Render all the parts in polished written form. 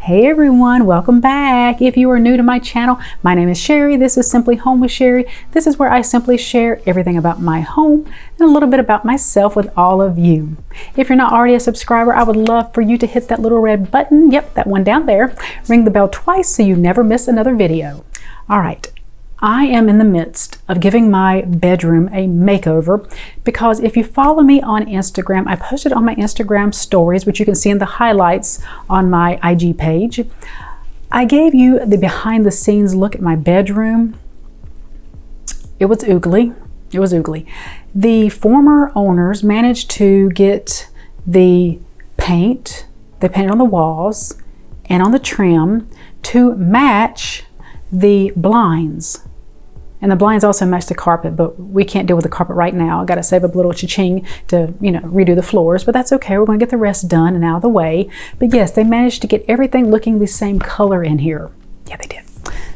Hey everyone, welcome back. If you are new to my channel, my name is Sherry. This is Simply Home with Sherry. This is where I simply share everything about my home and a little bit about myself with all of you. If you're not already a subscriber, I would love for you to hit that little red button. Yep, that one down there. Ring the bell twice so you never miss another video. All right. I am in the midst of giving my bedroom a makeover because if you follow me on Instagram, I posted on my Instagram stories, which you can see in the highlights on my IG page. I gave you the behind the scenes look at my bedroom. It was oogly. It was oogly. The former owners managed to get the paint, they painted on the walls and on the trim to match the blinds. And the blinds also match the carpet, but we can't deal with the carpet right now. I got to save up a little cha-ching to, redo the floors, but that's okay. We're going to get the rest done and out of the way. But yes, they managed to get everything looking the same color in here. Yeah, they did.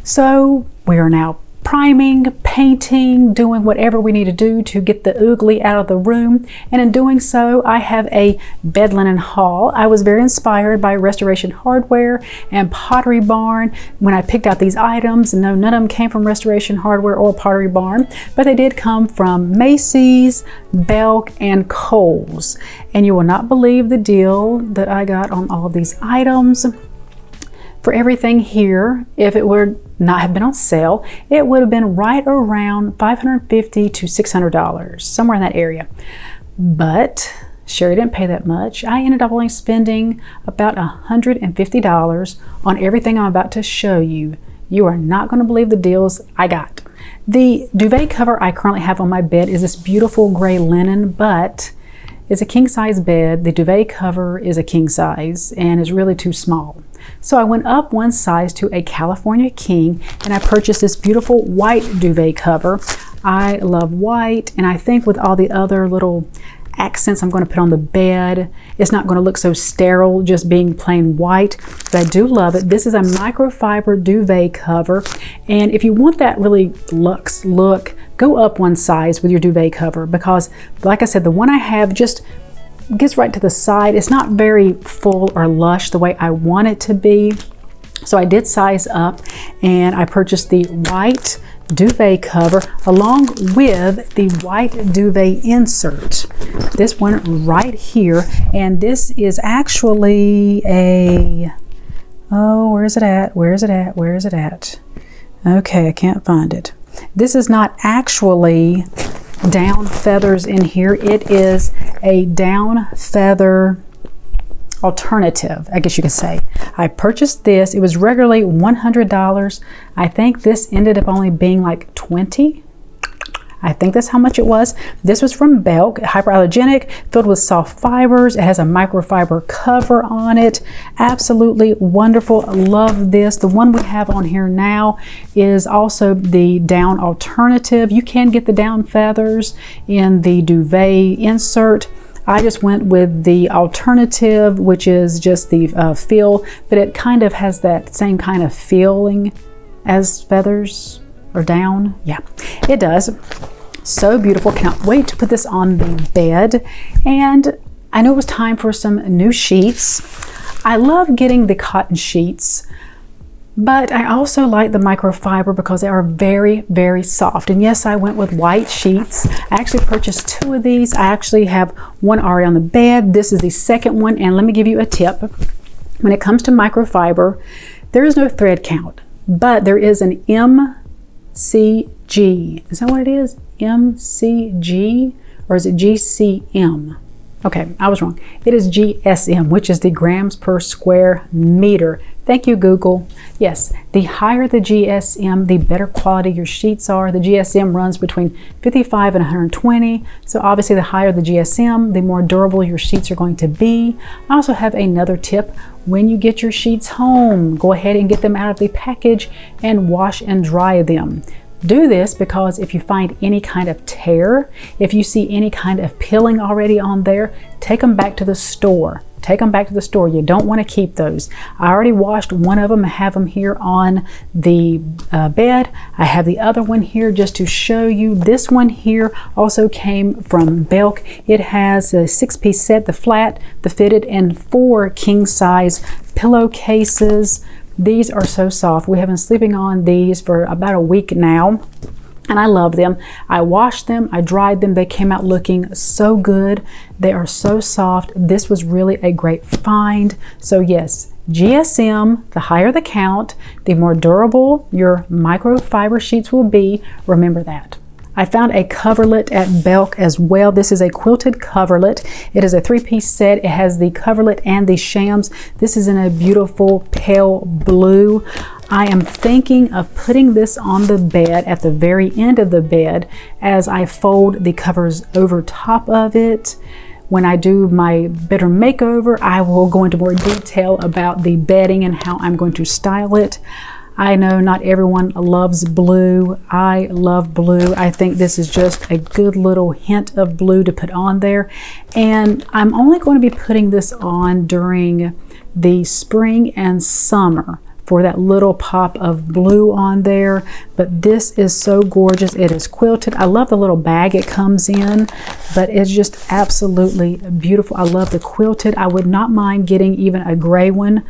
So we are now priming, painting, doing whatever we need to do to get the oogly out of the room. And in doing so, I have a bed linen haul. I was very inspired by Restoration Hardware and Pottery Barn when I picked out these items. No, none of them came from Restoration Hardware or Pottery Barn, but they did come from Macy's, Belk, and Kohl's. And you will not believe the deal that I got on all of these items. For everything here, if it would not have been on sale, it would have been right around $550 to $600, somewhere in that area. But Sherry didn't pay that much. I ended up only spending about $150 on everything I'm about to show you. You are not going to believe the deals I got. The duvet cover I currently have on my bed is this beautiful gray linen, but it's a king size bed. The duvet cover is a king size and is really too small. So I went up one size to a California king and I purchased this beautiful white duvet cover. I love white, and I think with all the other little accents I'm going to put on the bed, it's not going to look so sterile just being plain white, but I do love it. This is a microfiber duvet cover, and if you want that really luxe look, go up one size with your duvet cover because, like I said, the one I have just gets right to the side. It's not very full or lush the way I want it to be. So I did size up and I purchased the white duvet cover along with the white duvet insert. This one right here, and this is actually a, oh, where is it at? Where is it at? Where is it at? Okay, I can't find it. This is not actually down feathers in here. It is a down feather alternative, I guess you could say. I purchased this. It was regularly $100. I think this ended up only being like $20. I think that's how much it was. This was from Belk, hyperallergenic, filled with soft fibers. It has a microfiber cover on it. Absolutely wonderful. Love this. The one we have on here now is also the down alternative. You can get the down feathers in the duvet insert. I just went with the alternative, which is just the feel, but it kind of has that same kind of feeling as feathers or down. Yeah, it does. So beautiful. Cannot wait to put this on the bed. And I know it was time for some new sheets. I love getting the cotton sheets, but I also like the microfiber because they are very, very soft. And yes, I went with white sheets. I actually purchased 2 of these. I actually have one already on the bed. This is the second one. And let me give you a tip. When it comes to microfiber, there is no thread count, but there is an MCG. Is that what it is? MCG, or is it GCM? Okay, I was wrong. It is GSM, which is the grams per square meter. Thank you, Google. Yes, the higher the GSM, the better quality your sheets are. The GSM runs between 55 and 120. So obviously the higher the GSM, the more durable your sheets are going to be. I also have another tip. When you get your sheets home, go ahead and get them out of the package and wash and dry them. Do this because if you find any kind of tear, if you see any kind of peeling already on there, take them back to the store. Take them back to the store. You don't want to keep those. I already washed one of them. I have them here on the bed. I have the other one here just to show you. This one here also came from Belk. It has a 6-piece set, the flat, the fitted, and 4 king size pillowcases. These are so soft. We have been sleeping on these for about a week now, and I love them. I washed them, I dried them. They came out looking so good. They are so soft. This was really a great find. So yes, GSM, the higher the count, the more durable your microfiber sheets will be. Remember that. I found a coverlet at Belk as well. This is a quilted coverlet. It is a 3-piece set. It has the coverlet and the shams. This is in a beautiful pale blue. I am thinking of putting this on the bed at the very end of the bed as I fold the covers over top of it. When I do my bedroom makeover, I will go into more detail about the bedding and how I'm going to style it. I know not everyone loves blue. I love blue. I think this is just a good little hint of blue to put on there. And I'm only going to be putting this on during the spring and summer for that little pop of blue on there. But this is so gorgeous. It is quilted. I love the little bag it comes in, but it's just absolutely beautiful. I love the quilted. I would not mind getting even a gray one.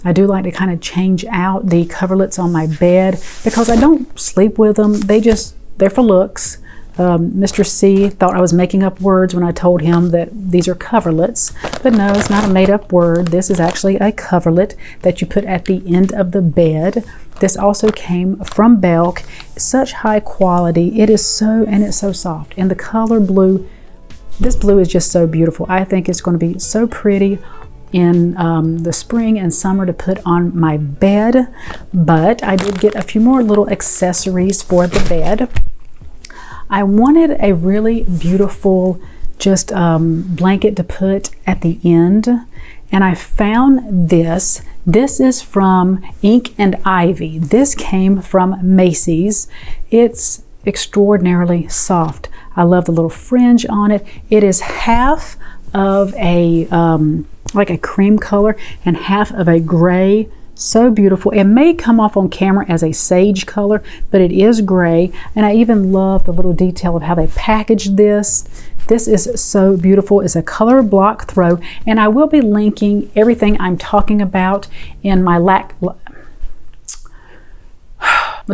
I do like to kind of change out the coverlets on my bed because I don't sleep with them. They're for looks. Mr. C thought I was making up words when I told him that these are coverlets, but no, it's not a made-up word. This is actually a coverlet that you put at the end of the bed. This also came from Belk. Such high quality. It's so soft. And the color blue, this blue is just so beautiful. I think it's going to be so pretty in the spring and summer to put on my bed. But I did get a few more little accessories for the bed. I wanted a really beautiful just blanket to put at the end, and I found this. This is from Ink and Ivy. This came from Macy's. It's extraordinarily soft. I love the little fringe on it. It is half of a like a cream color and half of a gray. So beautiful. It may come off on camera as a sage color, but it is gray. And I even love the little detail of how they packaged this. This is so beautiful. It's a color block throw, and I will be linking everything I'm talking about in my let's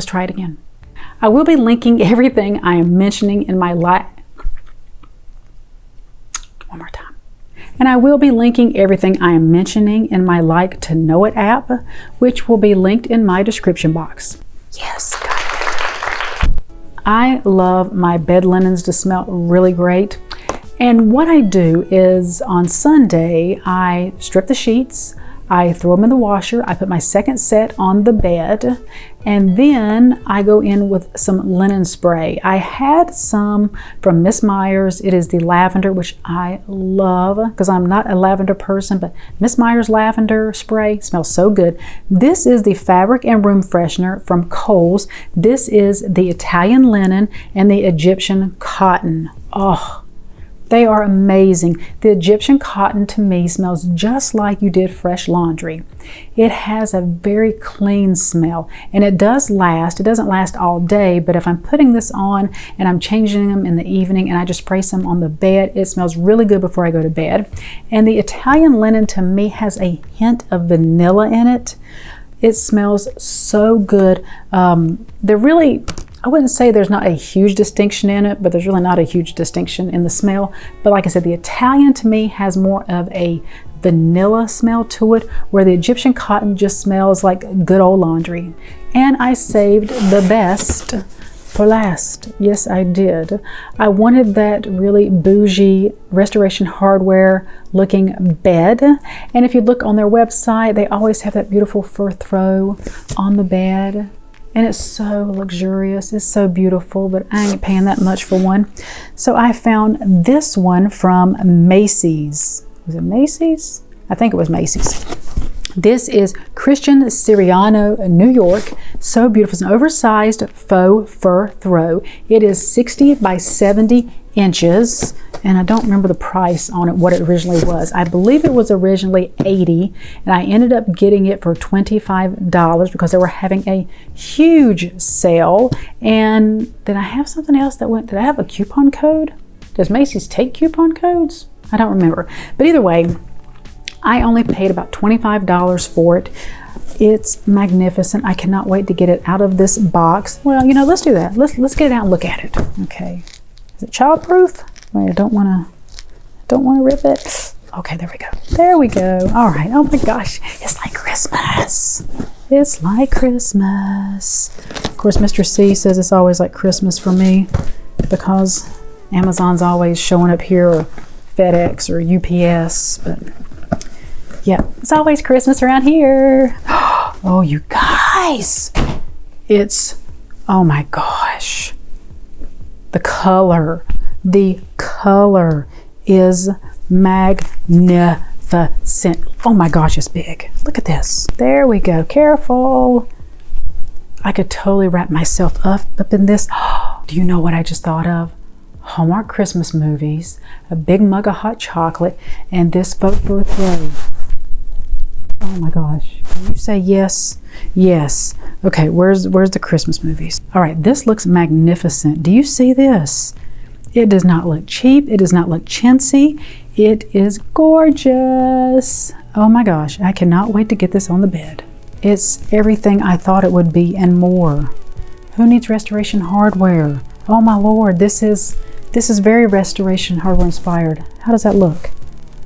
try it again. I will be linking everything I am mentioning in my one more time. And I will be linking everything I am mentioning in my Like to Know It app, which will be linked in my description box. Yes, got it. I love my bed linens to smell really great. And what I do is on Sunday, I strip the sheets, I throw them in the washer, I put my second set on the bed, and then I go in with some linen spray. I had some from Miss Myers. It is the lavender, which I love because I'm not a lavender person, but Miss Myers lavender spray smells so good. This is the fabric and room freshener from Kohl's. This is the Italian linen and the Egyptian cotton. Oh, they are amazing. The Egyptian cotton to me smells just like you did fresh laundry. It has a very clean smell, and it does last. It doesn't last all day, but if I'm putting this on and I'm changing them in the evening and I just spray some on the bed, it smells really good before I go to bed. And the Italian linen to me has a hint of vanilla in it. It smells so good. I wouldn't say there's not a huge distinction in it, but there's really not a huge distinction in the smell. But like I said, the Italian to me has more of a vanilla smell to it, where the Egyptian cotton just smells like good old laundry. And I saved the best for last. Yes, I did. I wanted that really bougie Restoration Hardware looking bed. And if you look on their website, they always have that beautiful fur throw on the bed. And it's so luxurious. It's so beautiful, but I ain't paying that much for one. So I found this one from Macy's. Was it Macy's? I think it was Macy's. This is Christian Siriano, New York. So beautiful. It's an oversized faux fur throw. It is 60 by 70 inches. And I don't remember the price on it, what it originally was. I believe it was originally $80, and I ended up getting it for $25 because they were having a huge sale. And did I have something else that went? Did I have a coupon code? Does Macy's take coupon codes? I don't remember. But either way, I only paid about $25 for it. It's magnificent. I cannot wait to get it out of this box. Well, you know, let's do that. Let's get it out and look at it. Okay. Is it childproof? Wait, I don't want to rip it. Okay, there we go. There we go. All right. Oh my gosh. It's like Christmas. It's like Christmas. Of course, Mr. C says it's always like Christmas for me because Amazon's always showing up here, or FedEx or UPS. But yeah, it's always Christmas around here. Oh, you guys. Oh my gosh. The color is magnificent. Oh my gosh, it's big. Look at this. There we go. Careful. I could totally wrap myself up in this. Do you know what I just thought of? Hallmark Christmas movies, a big mug of hot chocolate, and this vote for a throw. Oh my gosh. Can you say yes? Yes. Okay, where's the Christmas movies? All right, this looks magnificent. Do you see this? It does not look cheap. It does not look chintzy. It is gorgeous. Oh my gosh, I cannot wait to get this on the bed. It's everything I thought it would be and more. Who needs restoration hardware? Oh my Lord, this is very restoration hardware inspired. How does that look?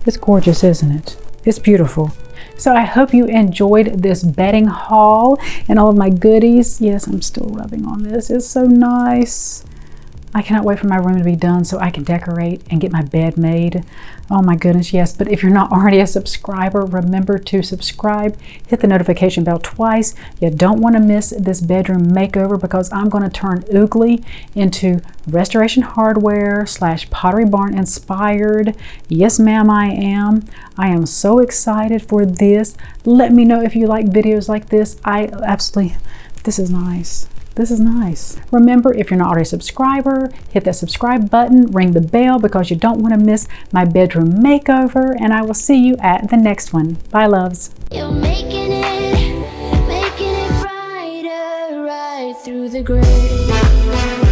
It's gorgeous, isn't it? It's beautiful. So I hope you enjoyed this bedding haul and all of my goodies. Yes, I'm still rubbing on this. It's so nice. I cannot wait for my room to be done so I can decorate and get my bed made. Oh my goodness, yes. But if you're not already a subscriber, remember to subscribe. Hit the notification bell twice. You don't want to miss this bedroom makeover because I'm going to turn Oogly into restoration hardware / Pottery Barn inspired. Yes, ma'am, I am. I am so excited for this. Let me know if you like videos like this. This is nice. This is nice. Remember, if you're not already a subscriber, hit that subscribe button, ring the bell because you don't want to miss my bedroom makeover, and I will see you at the next one. Bye, loves. You're making it brighter right through the gray.